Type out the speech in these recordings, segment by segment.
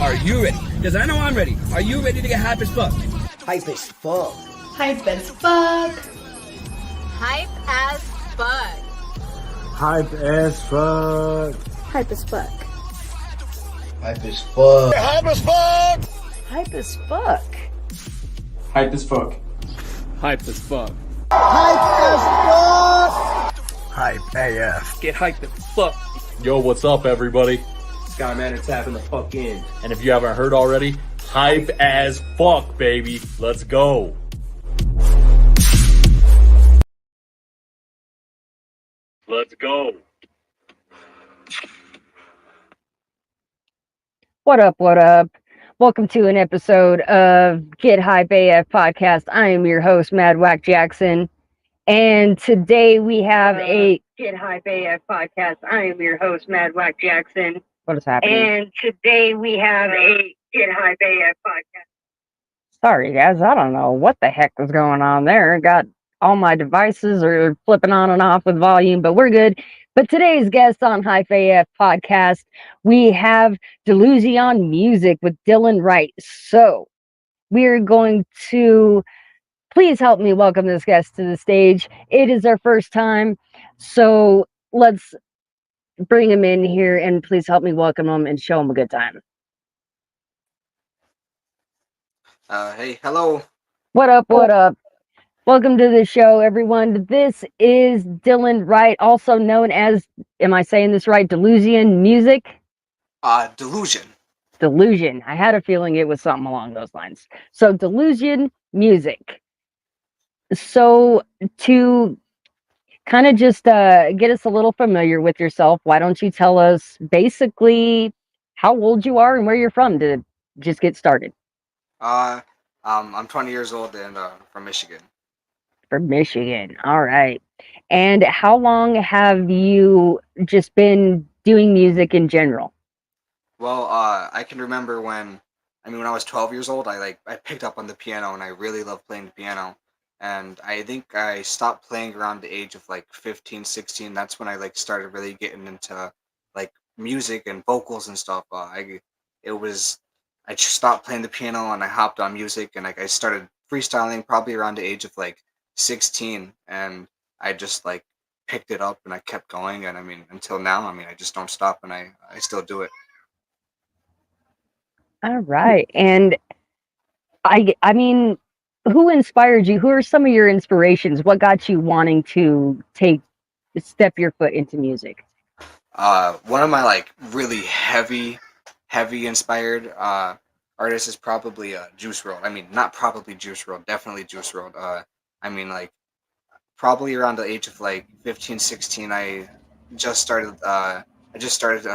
Are you ready? Because I know I'm ready. Are you ready to get hype as fuck? Hype as fuck. Hype as fuck. Hype as fuck. Hype as fuck. Hype as fuck. Hype as fuck. Hype as fuck. Hype as fuck. Hype as fuck. Hype as fuck. Hype AF. Get hyped as fuck. Yo, what's up, everybody? Skyman is tapping the fuck in. And if you haven't heard already, hype as fuck, baby. Let's go. Let's go. What up, what up? Welcome to an episode of Get Hype AF Podcast. I am your host, Mad Whack Jackson. And today we have a Get Hype AF Podcast. I am your host, Mad Whack Jackson. What is happening? And today we have a Get Hype AF Podcast. Sorry, guys. I don't know what the heck was going on there. Got all my devices are flipping on and off with volume, but we're good. But today's guest on Hype AF Podcast, we have Dillouzion Music with Dylan Wright. So we're going to please help me welcome this guest to the stage. It is our first time, so let's bring him in here and please help me welcome him and show him a good time. Hey, hello. What up, what up? Welcome to the show, everyone. This is Dylan Wright, also known as, am I saying this right, Dillouzion Music? Dillouzion. Dillouzion. I had a feeling it was something along those lines. So, Dillouzion Music. So, to kind of just get us a little familiar with yourself, why don't you tell us basically how old you are and where you're from to just get started? I'm 20 years old and from Michigan. From Michigan. All right. And how long have you just been doing music in general? Well, I can remember when I was 12 years old, I picked up on the piano and I really loved playing the piano. And I think I stopped playing around the age of like 15, 16. That's when I started really getting into like music and vocals and stuff. I just stopped playing the piano and I hopped on music and I started freestyling probably around the age of like 16, and I just picked it up and I kept going, and until now, I just don't stop and I still do it. All right. And I mean, who inspired you? Who are some of your inspirations? What got you wanting to step your foot into music? One of my really heavy inspired artists is probably Juice WRLD. Not probably Juice WRLD, definitely Juice WRLD. Probably around the age of 15, 16, I just started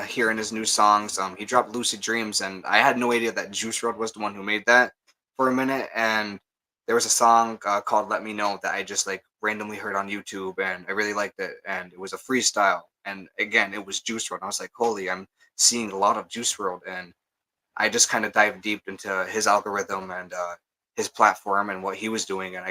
hearing his new songs. He dropped Lucid Dreams, and I had no idea that Juice WRLD was the one who made that for a minute. And there was a song called Let Me Know that I just randomly heard on YouTube, and I really liked it. And it was a freestyle. And again, it was Juice WRLD. I was like, holy, I'm seeing a lot of Juice WRLD. And I just kind of dived deep into his algorithm and his platform and what he was doing. And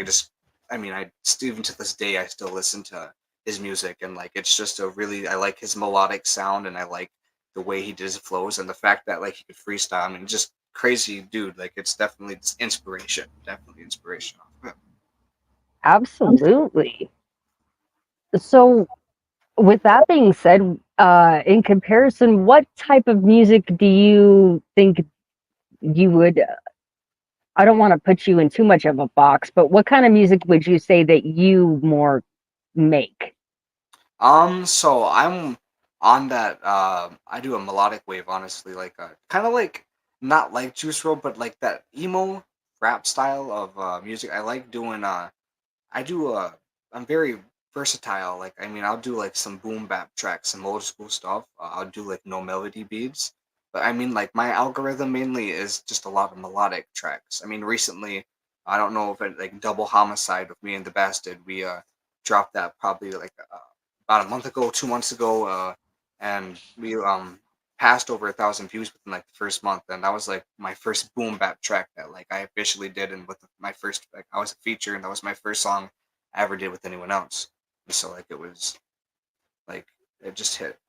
even to this day, I still listen to his music, and it's just I like his melodic sound, and I like the way he did his flows, and the fact that he could freestyle. Just crazy dude. It's definitely inspiration. Definitely inspiration off of him. Absolutely. So, with that being said, in comparison, what type of music do you think you would? I don't want to put you in too much of a box, but what kind of music would you say that you more make? So I'm on that. I do a melodic wave, honestly, kind of not like Juice WRLD, but that emo rap style of music. I like doing. I'm very versatile. I'll do some boom bap tracks, some old school stuff. I'll do no melody beats. But my algorithm mainly is just a lot of melodic tracks. Recently, I don't know if it Double Homicide with me and the Bastard, we dropped that probably about a month ago, 2 months ago, and we passed over 1,000 views within the first month, and that was my first boom bap track that I officially did, and with my first I was a feature, and that was my first song I ever did with anyone else. And so it was it just hit.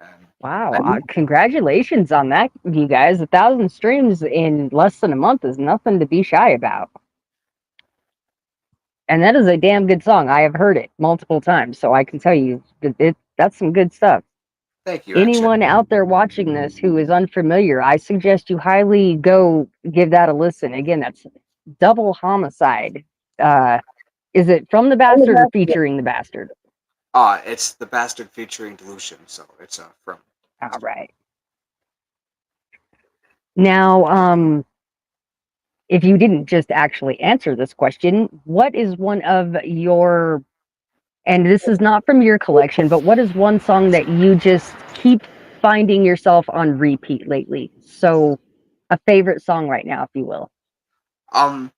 And Wow, congratulations on that, you guys. 1,000 streams in less than a month is nothing to be shy about. And that is a damn good song. I have heard it multiple times, so I can tell you that's some good stuff. thank you. Actually, Anyone out there watching this who is unfamiliar, I suggest you highly go give that a listen. Again, that's Double Homicide. Is it From the Bastard or featuring the Bastard? it's the Bastard featuring Dillouzion, so it's from. All right. Now, if you didn't just actually answer this question, what is one of your, and this is not from your collection, but what is one song that you just keep finding yourself on repeat lately? So, a favorite song right now, if you will. Um,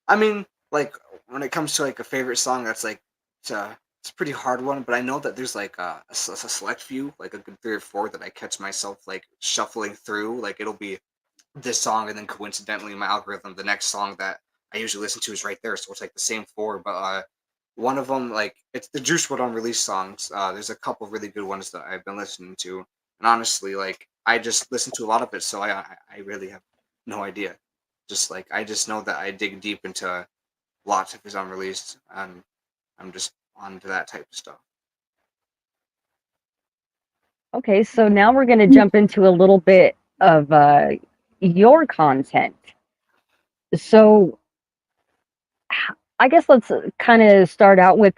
I mean, like when it comes to like a favorite song, that's like it's a pretty hard one. But I know that there's like a select few, like a good 3 or 4 that I catch myself like shuffling through. Like it'll be this song, and then coincidentally, in my algorithm, the next song that I usually listen to is right there. So it's like the same 4, but one of them, like it's the Juice WRLD unreleased songs. There's a couple really good ones that I've been listening to, and honestly, like I just listen to a lot of it, so I really have no idea. Just like I just know that I dig deep into lots of his unreleased, and I'm just on to that type of stuff. Okay, so now we're going to jump into a little bit of your content. So, I guess let's kind of start out with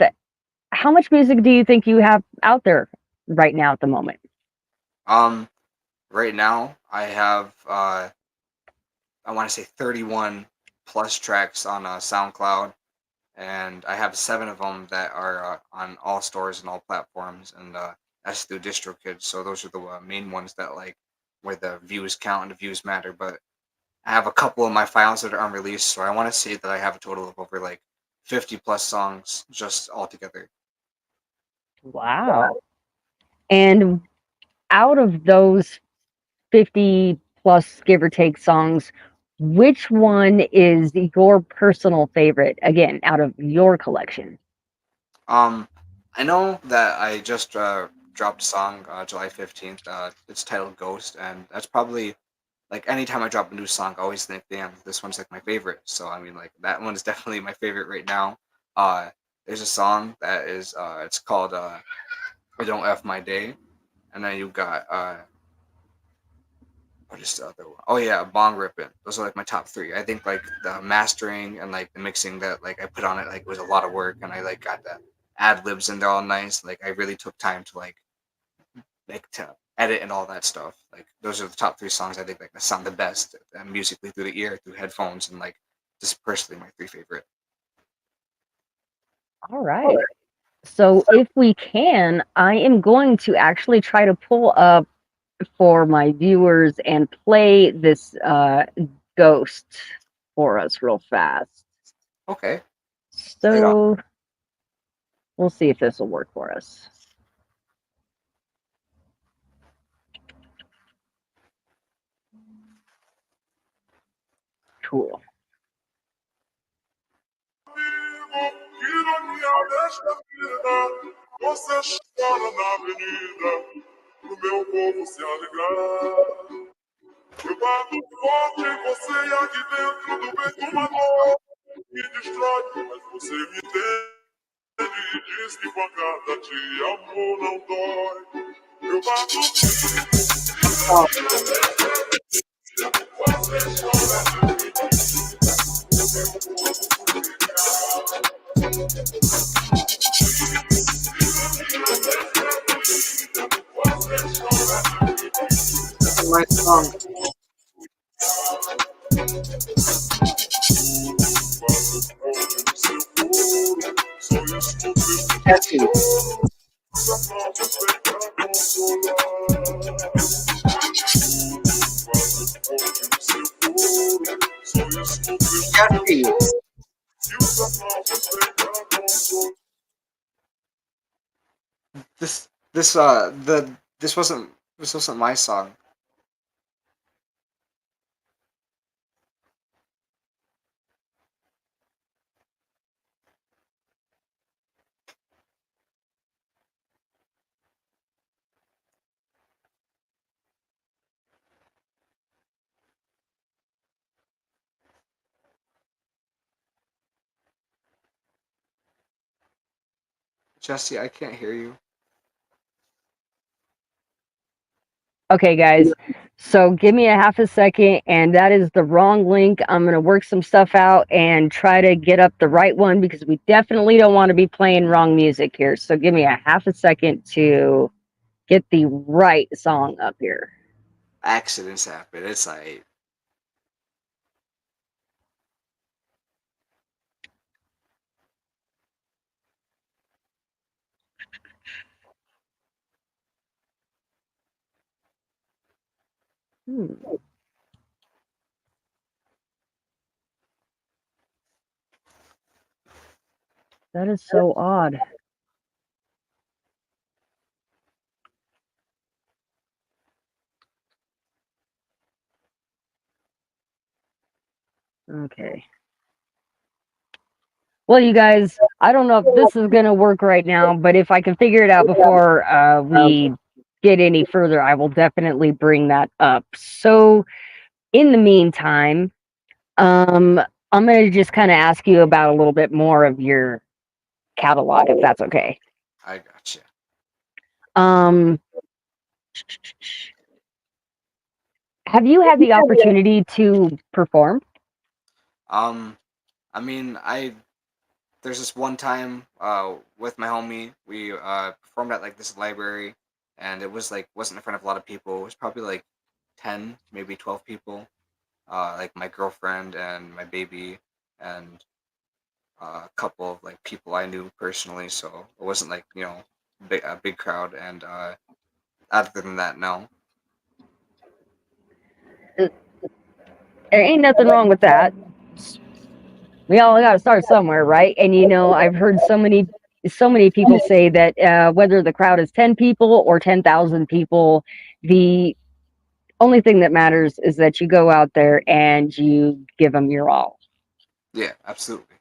how much music do you think you have out there right now at the moment? Um, right now I have I want to say 31 plus tracks on SoundCloud, and I have 7 of them that are on all stores and all platforms, and that's through DistroKid. So those are the main ones that like where the views count and the views matter. But I have a couple of my files that are unreleased, so I want to say that I have a total of over like 50 plus songs just altogether. Wow. And out of those 50 plus, give or take, songs, which one is your personal favorite, again, out of your collection? Um, I know that I just dropped a song July 15th. It's titled Ghost, and that's probably like anytime I drop a new song, I always think, damn, this one's like my favorite. So I mean, like that one is definitely my favorite right now. Uh, there's a song that is it's called I Don't F My Day, and then you got what is the other one? Oh yeah, Bong Rippin'. Those are like my top 3. I think like the mastering and like the mixing that like I put on it like was a lot of work, and I like got the ad libs in there all nice. Like I really took time to like to edit and all that stuff. Like those are the top 3 songs I think like that sound the best musically through the ear, through headphones, and like just personally my 3 favorite. All right. So if we can, I am going to actually try to pull up for my viewers and play this Ghost for us real fast. Okay. Right on. So we'll see if this will work for us. Cool. Você chora na avenida, pro meu povo se alegrar. Eu bato forte em você e aqui dentro do peito uma dor me destrói, mas você me entende e diz que pancada de amor não dói. Eu bato My song. Catchy. Catchy. This wasn't my song. Jesse, I can't hear you. Okay, guys. So give me a half a second, and that is the wrong link. I'm gonna work some stuff out and try to get up the right one because we definitely don't want to be playing wrong music here. So give me a half a second to get the right song up here. Accidents happen. It's like Hmm, that is so odd. Okay. Well, you guys, I don't know if this is going to work right now, but if I can figure it out before we get any further, I will definitely bring that up. So, in the meantime, um, I'm going to just kind of ask you about a little bit more of your catalog, if that's okay. I gotcha. Um, have you had the opportunity to perform? Um, I mean, I there's this one time with my homie we performed at like this library, and it was like wasn't in front of a lot of people. It was probably like 10, maybe 12 people. Like my girlfriend and my baby and a couple of like people I knew personally. So it wasn't like a big crowd. And other than that, no. There ain't nothing wrong with that. We all got to start somewhere, right? And I've heard so many people say that whether the crowd is 10 people or 10,000 people, the only thing that matters is that you go out there and you give them your all. Yeah, absolutely.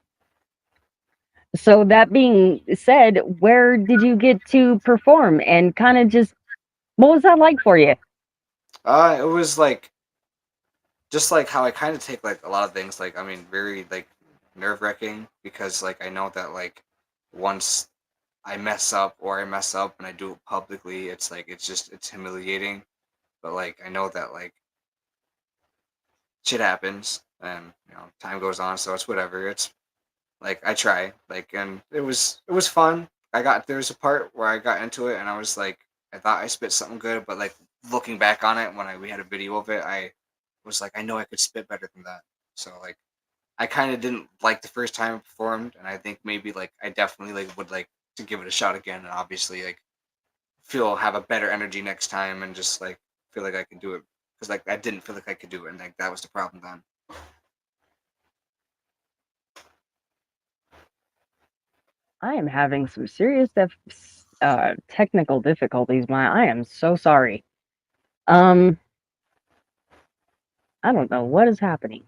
So that being said, where did you get to perform and kind of just what was that like for you? It was like just like how I kind of take like a lot of things like I mean very like nerve wracking because like I know that like once I mess up or I mess up and I do it publicly, it's like it's humiliating. But like I know that like shit happens and time goes on, so it's whatever. It's like I try like and it was fun. There was a part where I got into it and I was like I thought I spit something good, but like looking back on it when we had a video of it, I was like I know I could spit better than that. So like I kind of didn't like the first time I performed, and I think maybe like I definitely like would like to give it a shot again, and obviously like have a better energy next time, and just like feel like I can do it because like I didn't feel like I could do it, and like that was the problem then. I am having some serious technical difficulties. I am so sorry. Um, I don't know what is happening.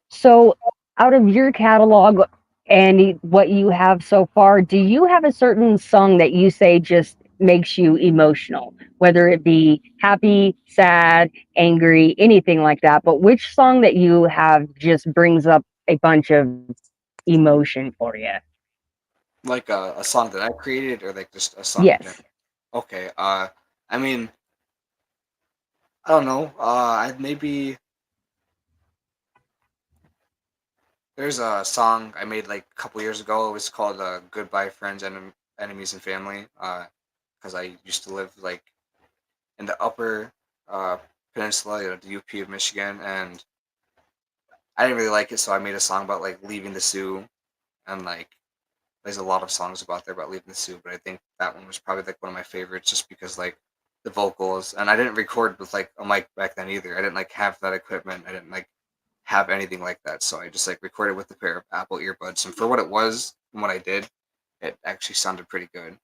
So, out of your catalog and what you have so far, do you have a certain song that you say just makes you emotional, whether it be happy, sad, angry, anything like that? But which song that you have just brings up a bunch of emotion for you? Like a song that I created, or like just a song in general. Yes. Okay. I mean, I don't know. I maybe there's a song I made like a couple years ago. It was called "Goodbye Friends, Enemies, and Family." Because I used to live like in the upper uh, peninsula, the UP of Michigan, and I didn't really like it, so I made a song about like leaving the zoo, and like there's a lot of songs about there about leaving the zoo, but I think that one was probably like one of my favorites, just because like the vocals, and I didn't record with like a mic back then either. I didn't like have that equipment. I didn't like have anything like that, so I just like recorded with a pair of Apple earbuds, and for what it was and what I did, it actually sounded pretty good.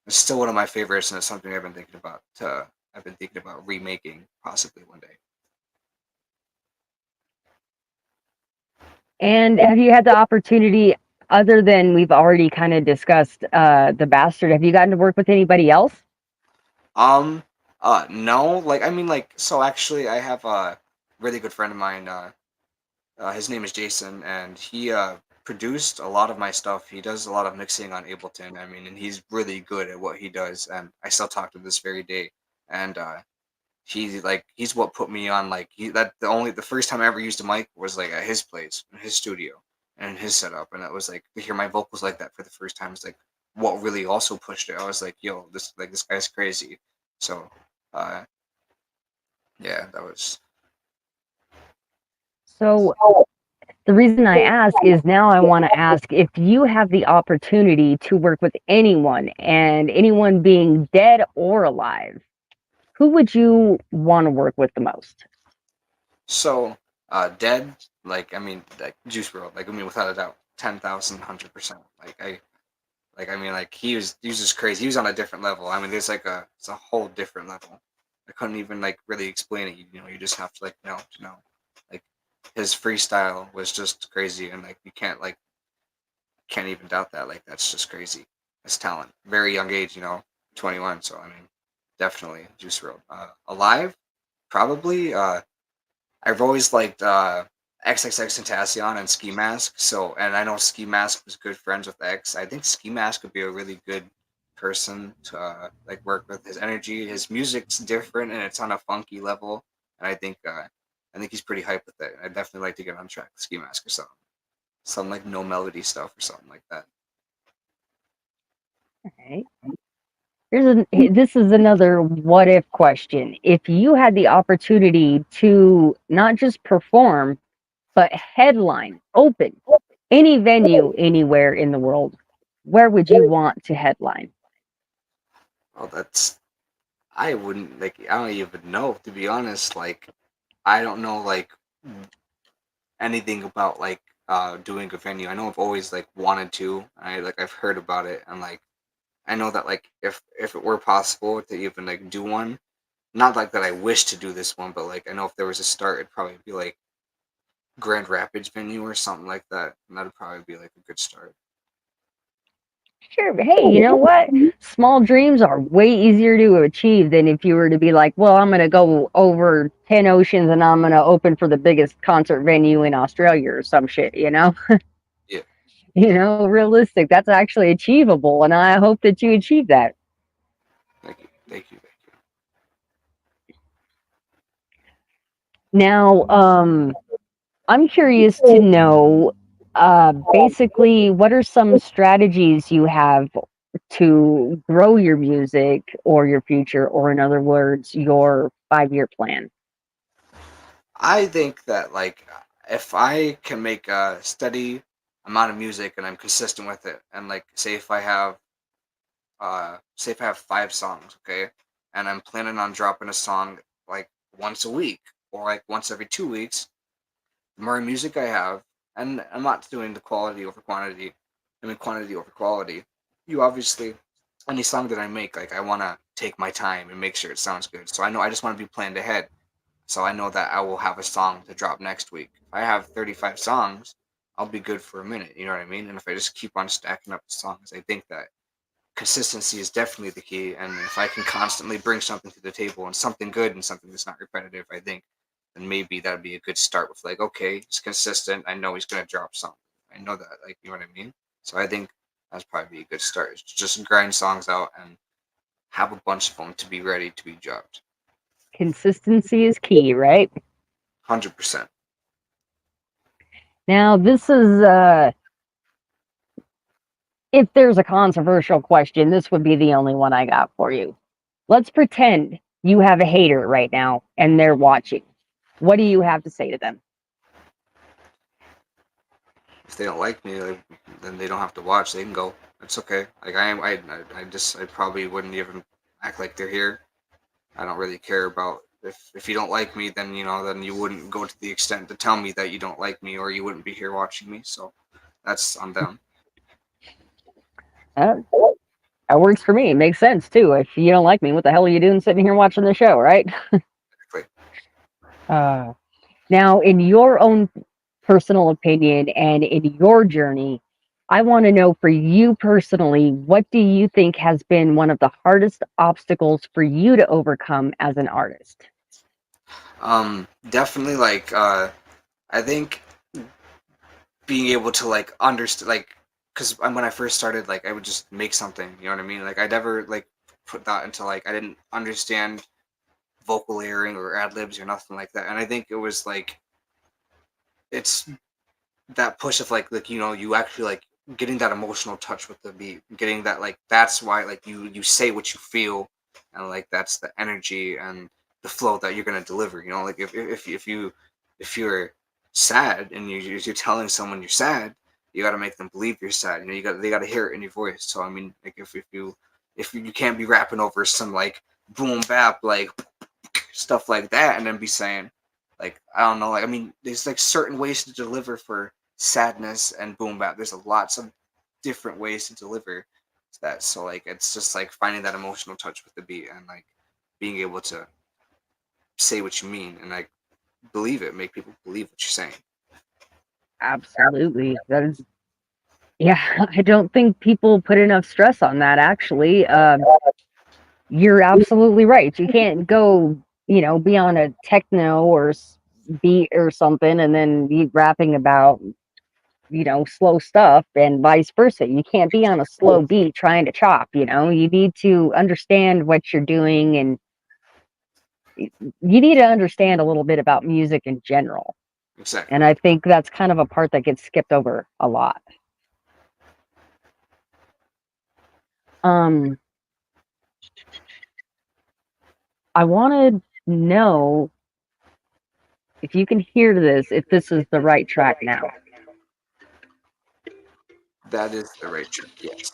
It's still one of my favorites, and it's something I've been thinking about. I've been thinking about remaking possibly one day. And have you had the opportunity, other than we've already kind of discussed the bastard, have you gotten to work with anybody else? Um, no, like I mean, like so. Actually, I have a really good friend of mine. His name is Jason, and produced a lot of my stuff. He does a lot of mixing on Ableton. I mean, and he's really good at what he does. And I still talk to him this very day. And he's what put me on the first time I ever used a mic was like at his place, in his studio, and his setup. And it was like to hear my vocals like that for the first time was like what really also pushed it. I was like, yo, this guy's crazy. So uh yeah, that was. So the reason I ask is now I want to ask if you have the opportunity to work with anyone, and anyone being dead or alive, who would you want to work with the most? So, dead, like I mean, like Juice WRLD, like I mean, without a doubt, 10,000, 100%. I mean, like he was just crazy. He was on a different level. I mean, it's a whole different level. I couldn't even like really explain it. You know, you just have to like know to know. Like his freestyle was just crazy, and like you can't even doubt that. Like that's just crazy. That's talent. Very young age, 21. So I mean, definitely Juice WRLD. Alive, probably. I've always liked XXX Tentacion and Ski Mask. So, and I know Ski Mask was good friends with X. I think Ski Mask would be a really good person to like work with. His energy, his music's different, and it's on a funky level. And I think he's pretty hype with it. I'd definitely like to get on track with Ski Mask or something, some like no melody stuff or something like that. Okay. This is another what if question. If you had the opportunity to not just perform, but headline, open any venue anywhere in the world, where would you want to headline? Well, I wouldn't like. I don't even know to be honest. Like, I don't know like anything about like doing a venue. I know I've always like wanted to. I've heard about it, and like I know that like if it were possible to even like do one, not like that I wish to do this one, but like I know if there was a start, it'd probably be like Grand Rapids venue or something like that, and that'd probably be like a good start. Sure, but hey, you know what? Small dreams are way easier to achieve than if you were to be like, well, I'm going to go over 10 oceans and I'm going to open for the biggest concert venue in Australia or some shit, you know? Yeah, Realistic. That's actually achievable, and I hope that you achieve that. thank you, thank you, thank you. Now, I'm curious to know basically what are some strategies you have to grow your music or your future, or in other words, your 5-year plan? I think that like if I can make a steady amount of music and I'm consistent with it, and like say if I have 5 songs, okay, and I'm planning on dropping a song like once a week or like once every 2 weeks, the more music I have, and I'm not doing the quality over quantity, I mean quantity over quality. You obviously, any song that I make, like I want to take my time and make sure it sounds good. So I know I just want to be planned ahead. So I know that I will have a song to drop next week. If I have 35 songs, I'll be good for a minute. You know what I mean? And if I just keep on stacking up the songs, I think that consistency is definitely the key. And if I can constantly bring something to the table and something good and something that's not repetitive, I think then maybe that'd be a good start with like, okay, he's consistent. I know he's gonna drop something. I know that, like, you know what I mean? So I think that's probably be a good start. Is just grind songs out and have a bunch of them to be ready to be dropped. Consistency is key, right? 100%. Now, this is if there's a controversial question, this would be the only one I got for you. Let's pretend you have a hater right now and they're watching. What do you have to say to them? If they don't like me, like, then they don't have to watch. They can go. It's okay. Like I probably wouldn't even act like they're here. I don't really care about if you don't like me, then then you wouldn't go to the extent to tell me that you don't like me, or you wouldn't be here watching me. So that's on them. Uh, that works for me. It makes sense too. If you don't like me, what the hell are you doing sitting here watching the show, right? Exactly. Now, in your own personal opinion and in your journey, I want to know for you personally, what do you think has been one of the hardest obstacles for you to overcome as an artist? Definitely like I think being able to like understand, like, because when I first started, like, I would just make something, you know what I mean? Like, I never like put that into like, I didn't understand vocal layering or ad libs or nothing like that. And I think it was like, it's that push of like you actually like getting that emotional touch with the beat, getting that, like, that's why like you say what you feel, and like that's the energy and the flow that you're gonna deliver. Like if you're sad and you're telling someone you're sad, you got to make them believe you're sad. They got to hear it in your voice. So I mean, like, if you can't be rapping over some like boom bap like stuff like that and then be saying, like, I don't know, like, I mean, there's like certain ways to deliver for sadness and boom bap. There's lots of different ways to deliver that. So like, it's just like finding that emotional touch with the beat and like being able to say what you mean and like believe it, make people believe what you're saying. Absolutely. That is, yeah, I don't think people put enough stress on that, actually. You're absolutely right. You can't go, be on a techno or beat or something and then be rapping about, slow stuff and vice versa. You can't be on a slow beat trying to chop, you need to understand what you're doing, and you need to understand a little bit about music in general. Exactly. And I think that's kind of a part that gets skipped over a lot. I want to know if you can hear this, if this is the right track now. That is the right track. Yes.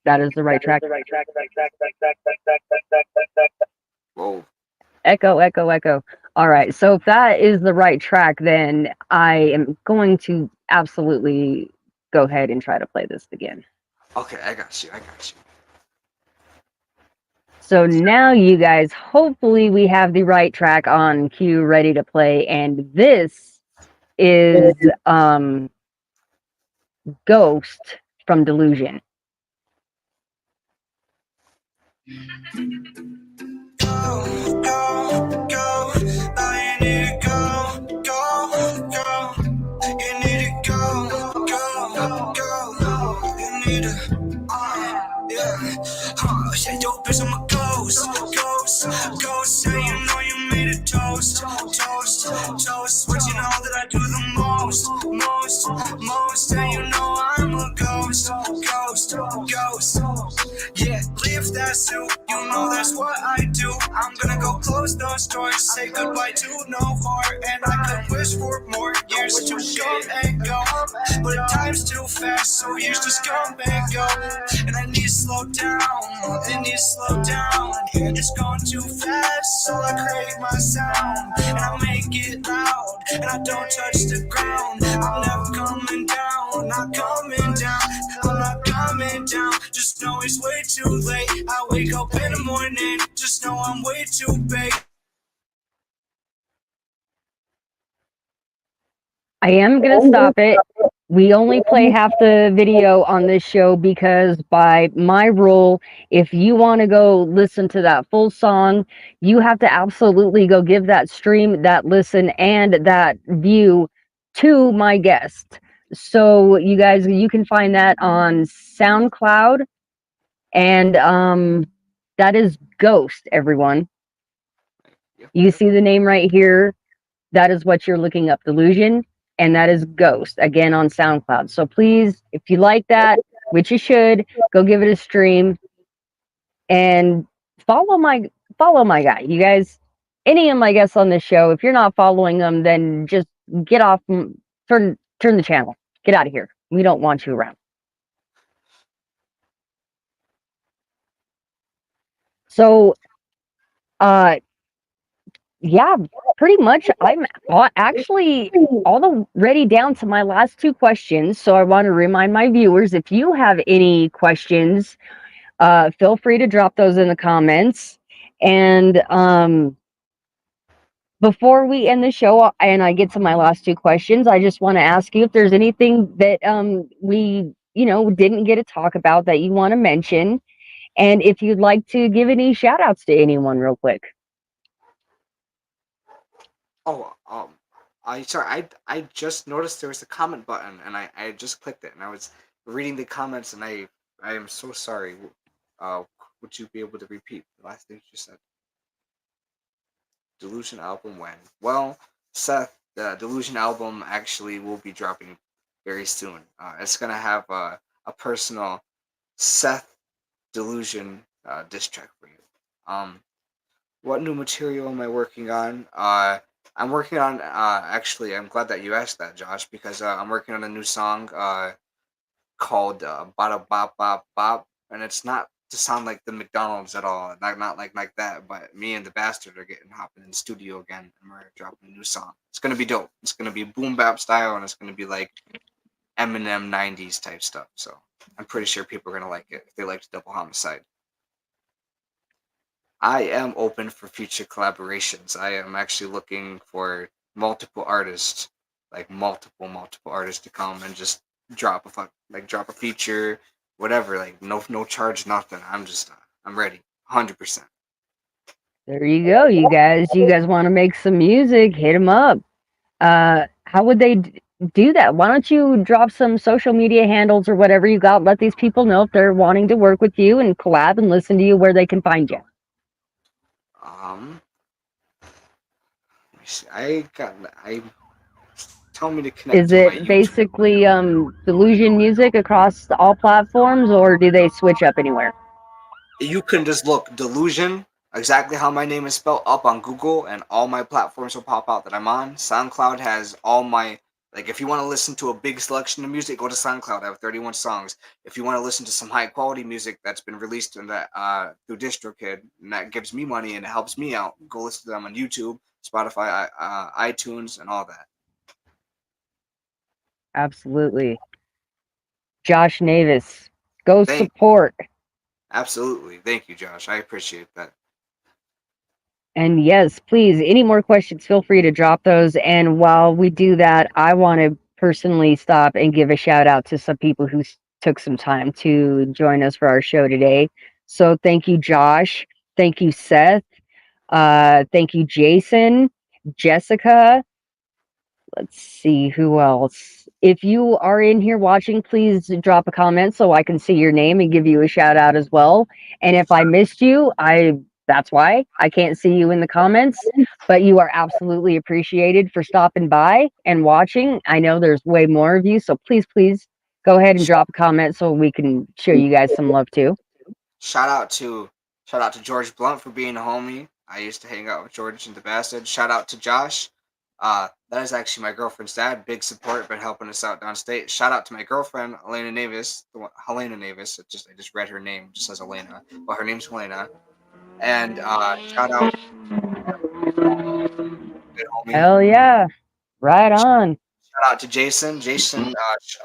That is the right track. Whoa. Echo, echo, echo. All right. So if that is the right track, then I am going to absolutely go ahead and try to play this again. Okay, I got you. So now, you guys, hopefully we have the right track on cue ready to play, and this is Ghost from Dillouzion. Yeah, yo, bitch, I'm a ghost. Say you know you made a toast. What you know that I do the most. And you know I'm a ghost. Yeah, leave that suit, you know that's what I do. I'm gonna go close those doors, say goodbye to no heart, and I could wish for more years to come and go, but time's too fast, so years just come and go, and I need to slow down, it's going too fast, so I create my sound, and I make it loud, and I don't touch the ground, I'm never coming down, I'm not coming down, just know it's way too late, I wake up in the morning, just know I'm way too big. I am going to stop it. We only play half the video on this show because by my rule, if you want to go listen to that full song, you have to absolutely go give that stream, that listen, and that view to my guest. So you guys, you can find that on SoundCloud, and that is Ghost, everyone. You see the name right here. That is what you're looking up, Dillouzion. And that is Ghost, again, on SoundCloud. So please, if you like that, which you should, go give it a stream and follow my guy. You guys, any of my guests on this show, if you're not following them, then just get off, turn the channel. Get out of here. We don't want you around. So, yeah, pretty much. I'm actually already down to my last two questions. So I want to remind my viewers, if you have any questions, feel free to drop those in the comments. And before we end the show and I get to my last two questions, I just want to ask you if there's anything that we, didn't get to talk about that you want to mention. And if you'd like to give any shout outs to anyone real quick. I just noticed there was a comment button, and I just clicked it, and I was reading the comments, and I am so sorry. Uh, would you be able to repeat the last thing you said? Delusion album when? Well, Seth, the Delusion album actually will be dropping very soon. It's gonna have a personal Seth Delusion diss track for you. What new material am I working on? I'm working on actually. I'm glad that you asked that, Josh, because I'm working on a new song called "Bada Bop Bop Bop," and it's not to sound like the McDonald's at all, not like that. But me and the bastard are getting hopping in the studio again, and we're dropping a new song. It's gonna be dope. It's gonna be boom bap style, and it's gonna be like Eminem '90s type stuff. So I'm pretty sure people are gonna like it if they liked Double Homicide. I am open for future collaborations. I am actually looking for multiple artists, like multiple artists to come and just drop a feature, whatever. Like no charge, nothing. I'm just I'm ready, 100%. There you go, you guys. You guys want to make some music? Hit them up. How would they do that? Why don't you drop some social media handles or whatever you got? Let these people know if they're wanting to work with you and collab and listen to you where they can find you. Um, let me see. I tell me to connect Is to my it YouTube. basically Dillouzion music across all platforms, or do they switch up anywhere? You can just look Delusion, exactly how my name is spelled, up on Google, and all my platforms will pop out that I'm on. SoundCloud has all my, like, if you want to listen to a big selection of music, go to SoundCloud. I have 31 songs. If you want to listen to some high quality music that's been released in that through DistroKid, and that gives me money and it helps me out, go listen to them on YouTube, Spotify, iTunes, and all that. Absolutely. Josh Navis, go Thank, support. absolutely. Thank you, Josh. I appreciate that. And yes, please, any more questions, feel free to drop those. And while we do that, I want to personally stop and give a shout out to some people who took some time to join us for our show today. So thank you, Josh. Thank you, Seth. Thank you, Jason, Jessica. Let's see who else. If you are in here watching, please drop a comment so I can see your name and give you a shout out as well. And if I missed you, that's why I can't see you in the comments, but you are absolutely appreciated for stopping by and watching. I know there's way more of you, so please go ahead and drop a comment so we can show you guys some love too. Shout out to shout out to George Blunt for being a homie. I used to hang out with George and the Bastard. Shout out to Josh. That is actually my girlfriend's dad. Big support, been helping us out downstate. Shout out to my girlfriend, Elena Navis. Helena Navis. I just read her name. It just says Elena, but her name's Helena. And shout out, good homie. Hell yeah. Right on. Shout out to Jason. Jason,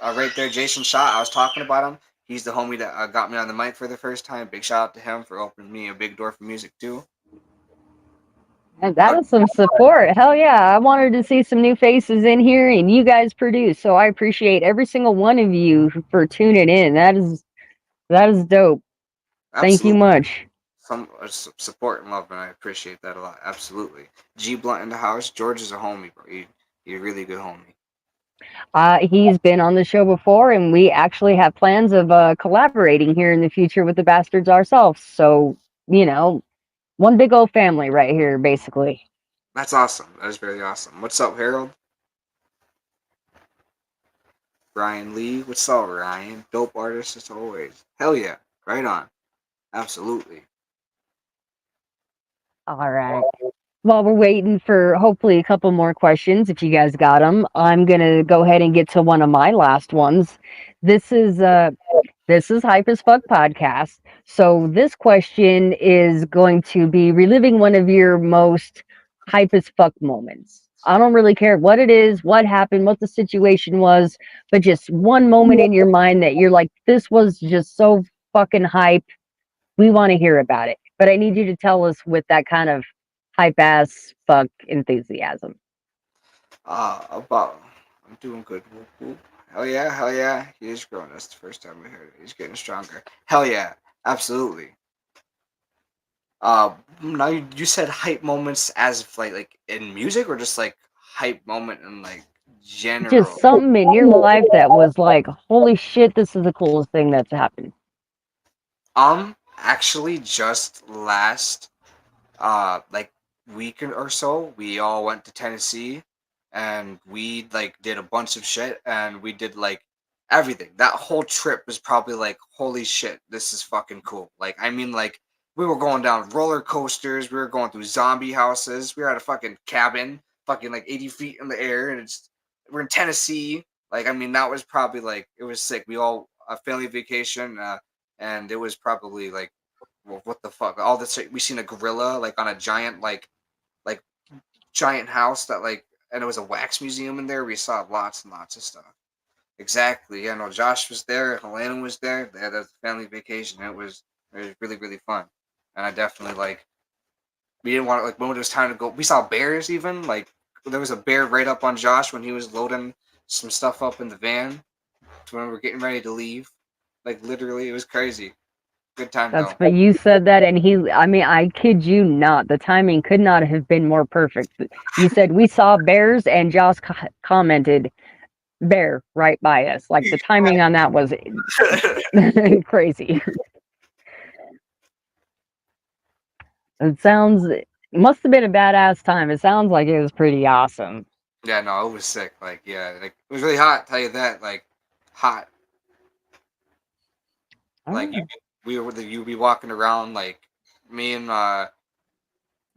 right there, Jason Shot. I was talking about him. He's the homie that got me on the mic for the first time. Big shout out to him for opening me a big door for music too. And that is some support. Hell yeah. I wanted to see some new faces in here and you guys produce. So I appreciate every single one of you for tuning in. That is dope. Thank you Absolutely. much. Some support and love, and I appreciate that a lot. Absolutely. G Blunt in the house. George is a homie, bro. You're a really good homie. He's been on the show before, and we actually have plans of collaborating here in the future with the Bastards ourselves. So, one big old family right here, basically. That's awesome. That is very awesome. What's up, Harold? Ryan Lee. What's up, Ryan? Dope artist as always. Hell yeah. Right on. Absolutely. All right. While we're waiting for hopefully a couple more questions, if you guys got them, I'm gonna go ahead and get to one of my last ones. This is Hype as Fuck podcast. So this question is going to be reliving one of your most hype as fuck moments. I don't really care what it is, what happened, what the situation was, but just one moment in your mind that you're like, this was just so fucking hype. We want to hear about it. But I need you to tell us with that kind of hype ass fuck enthusiasm. About I'm doing good. Whoop, whoop. Hell yeah, hell yeah. He is growing. That's the first time we heard it. He's getting stronger. Hell yeah, absolutely. Now you said hype moments as if like in music or just like hype moment in like general. Just something in your life that was like, holy shit, this is the coolest thing that's happened. Actually, just last like week or so, we all went to Tennessee, and we like did a bunch of shit, and we did like everything. That whole trip was probably like, holy shit, this is fucking cool. Like, I mean, like we were going down roller coasters, we were going through zombie houses, we were at a fucking cabin, fucking like 80 feet in the air, and we're in Tennessee. Like, I mean, that was probably like, it was sick. We all a family vacation, and it was probably like, well, what the fuck? All this, we seen a gorilla like on a giant like giant house that like, and it was a wax museum in there. We saw lots and lots of stuff. Exactly. Yeah, no, Josh was there. Helena was there. They had a family vacation. It was really really fun, and I definitely like. We didn't want to like when it was time to go. We saw bears even like there was a bear right up on Josh when he was loading some stuff up in the van when we were getting ready to leave. Like literally, it was crazy. Good time That's though. but you said that, and I mean, I kid you not, the timing could not have been more perfect. You said we saw bears, and Josh commented bear right by us. Like the timing on that was crazy. It must have been a badass time. It sounds like it was pretty awesome. Yeah, no, it was sick. Like, yeah, like it was really hot. Tell you that, like, hot. Like, Oh. you be walking around. Like, me and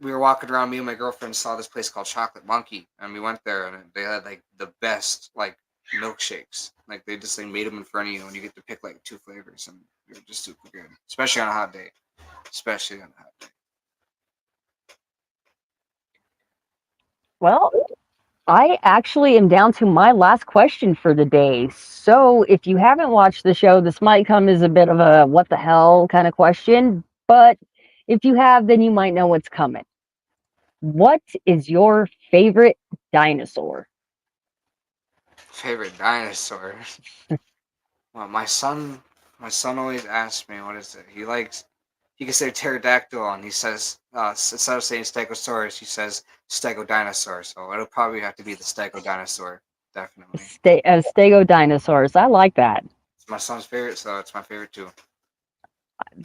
we were walking around. Me and my girlfriend saw this place called Chocolate Monkey, and we went there, and they had like the best like milkshakes. Like, they just like made them in front of you, and you get to pick like 2 flavors, and they're just super good, especially on a hot day. Especially on a hot day. Well, I actually am down to my last question for the day. So, if you haven't watched the show, this might come as a bit of a what the hell kind of question, but if you have, then you might know what's coming. What is your favorite dinosaur? Favorite dinosaur. Well, my son always asks me what is it. He can say pterodactyl, and he says instead of saying stegosaurus, he says stegodinosaur. So it'll probably have to be the stegodinosaur, definitely. Stegodinosaurs. I like that. It's my son's favorite, so it's my favorite too.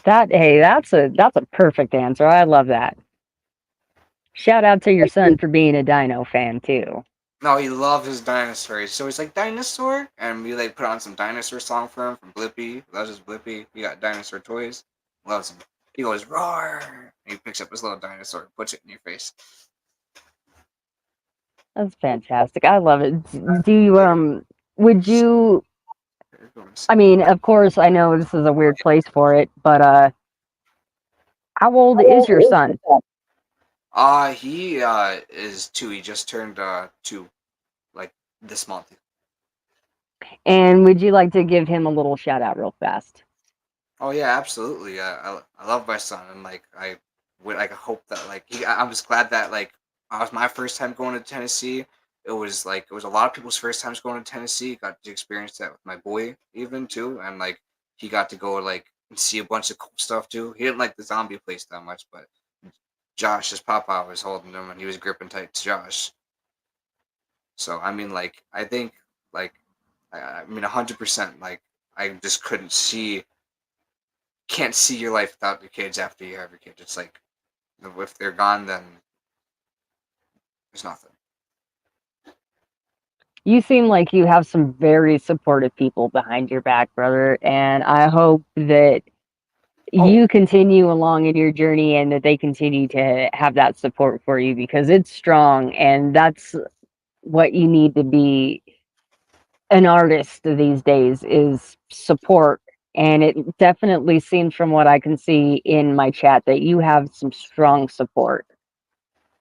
That's a perfect answer. I love that. Shout out to your son for being a dino fan too. No, he loves his dinosaurs. So he's like dinosaur, and we like put on some dinosaur song for him from Blippi. Loves his Blippi. He got dinosaur toys. Loves him. He goes roar. And he picks up his little dinosaur, puts it in your face. That's fantastic. I love it. Do you would you I mean, of course I know this is a weird place for it, but how old is your son? He is 2. He just turned 2, like this month. And would you like to give him a little shout out real fast? Oh yeah, absolutely. I love my son, and like I would like hope that like I was glad that like it was my first time going to Tennessee. It was a lot of people's first times going to Tennessee. Got to experience that with my boy even too, and like he got to go like and see a bunch of cool stuff too. He didn't like the zombie place that much, but Josh, his papa, was holding him, and he was gripping tight to Josh. So I mean, like I think like I mean 100%. Like I just can't see your life without your kids after you have your kids. It's like if they're gone, then there's nothing. You seem like you have some very supportive people behind your back, brother, and I hope that you continue along in your journey and that they continue to have that support for you because it's strong and that's what you need to be an artist these days is support. And it definitely seems from what I can see in my chat that you have some strong support.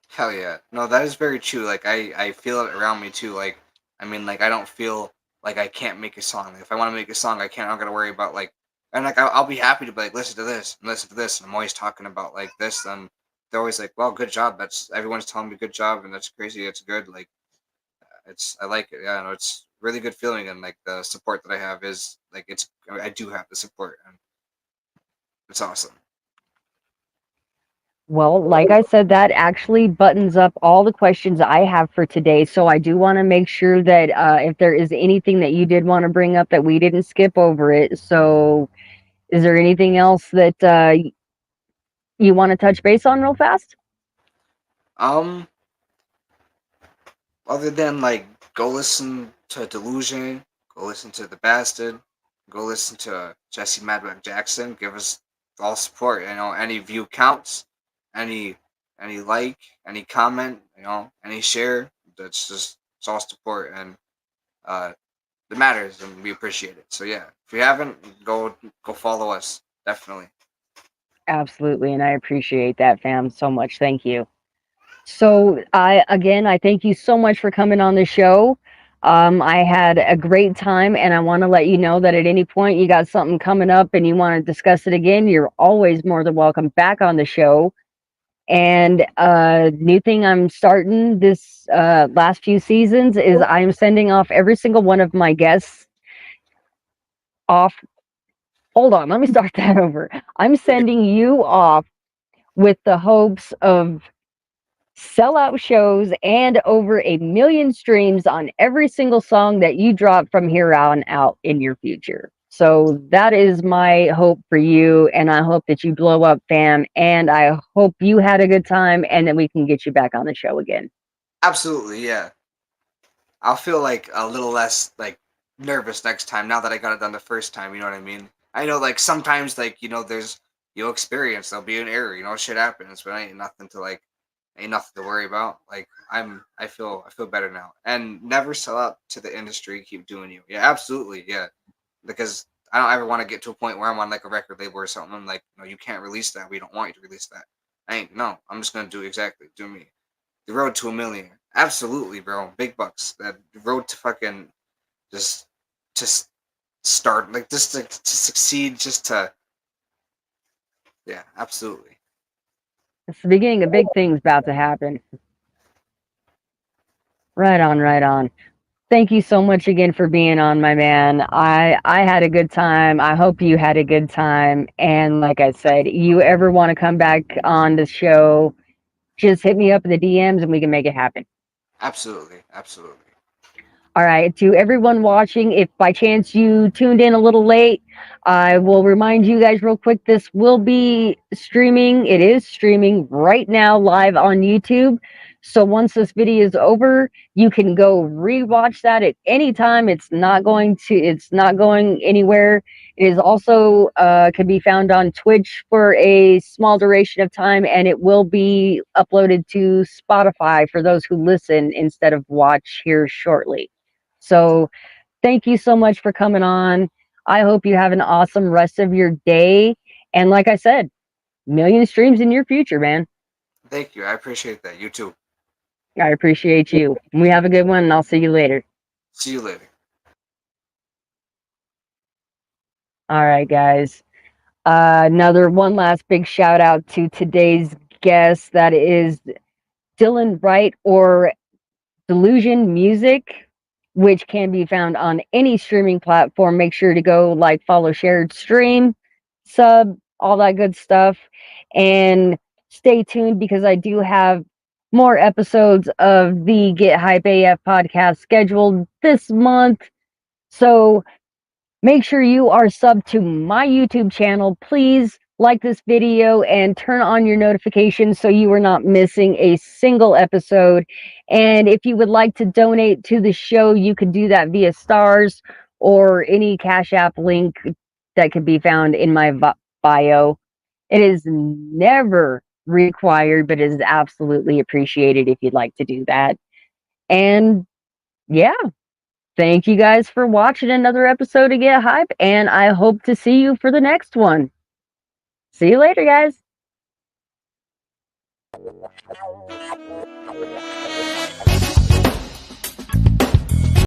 Hell yeah. No, that is very true. Like I feel it around me too. Like I mean like I don't feel like I can't make a song. Like, if I want to make a song, I'm not gonna worry about like and like I'll be happy to be like listen to this and listen to this and I'm always talking about like this and they're always like, well, good job. That's everyone's telling me good job and that's crazy. It's good. Like I like it. Yeah, no, it's really good feeling and like the support that I have is like I do have the support and it's awesome. Well, like I said, that actually buttons up all the questions I have for today. So I do want to make sure that if there is anything that you did want to bring up that we didn't skip over it. So is there anything else that you want to touch base on real fast? Um, other than like go listen to Dillouzion, go listen to The Bastard, go listen to Jesse Madwack Jackson. Give us all support. You know, any view counts, any like, any comment, you know, any share. That's just it's all support and uh it matters and we appreciate it. So yeah, if you haven't, go follow us definitely. Absolutely, and I appreciate that, fam, so much. Thank you. So I thank you so much for coming on the show. I had a great time, and I want to let you know that at any point you got something coming up and you want to discuss it again, you're always more than welcome back on the show. And new thing I'm starting this last few seasons is I'm sending off every single one of my guests off. Hold on, let me start that over. I'm sending you off with the hopes of sellout shows and over 1 million streams on every single song that you drop from here on out in your future. So that is my hope for you, and I hope that you blow up, fam, and I hope you had a good time and that we can get you back on the show again. Absolutely, yeah. I'll feel like a little less like nervous next time now that I got it done the first time. You know what I mean? I know like sometimes like there's you'll experience there'll be an error. Shit happens, but ain't nothing to worry about. Like I feel better now, and never sell out to the industry. Keep doing you. Yeah, absolutely, yeah. Because I don't ever want to get to a point where I'm on like a record label or something. I'm like, no, you can't release that. We don't want you to release that. I ain't no. I'm just gonna do me. The road to 1 million. Absolutely, bro. Big bucks. That road to fucking just just start like just to succeed, just to yeah, absolutely. It's the beginning of big things about to happen. Right on, right on. Thank you so much again for being on, my man. I had a good time. I hope you had a good time. And like I said, you ever want to come back on the show, just hit me up in the DMs and we can make it happen. Absolutely, absolutely. All right, to everyone watching, if by chance you tuned in a little late, I will remind you guys real quick, this will be streaming. It is streaming right now live on YouTube. So once this video is over, you can go rewatch that at any time. It's not going anywhere. It is also can be found on Twitch for a small duration of time, and it will be uploaded to Spotify for those who listen instead of watch here shortly. So thank you so much for coming on. I hope you have an awesome rest of your day. And like I said, 1 million streams in your future, man. Thank you. I appreciate that. You too. I appreciate you. We have a good one, and I'll see you later. See you later. All right, guys. One last big shout out to today's guest. That is Dylan Wright, or Dillouzion Music, which can be found on any streaming platform. Make sure to go like, follow, share, stream, sub, all that good stuff. And stay tuned because I do have more episodes of the Get Hype AF podcast scheduled this month. So make sure you are subbed to my YouTube channel. Please like this video and turn on your notifications so you are not missing a single episode. And if you would like to donate to the show, you can do that via stars or any Cash App link that can be found in my bio. It is never required, but it is absolutely appreciated if you'd like to do that. And yeah. Thank you guys for watching another episode of Get Hype, and I hope to see you for the next one. See you later, guys.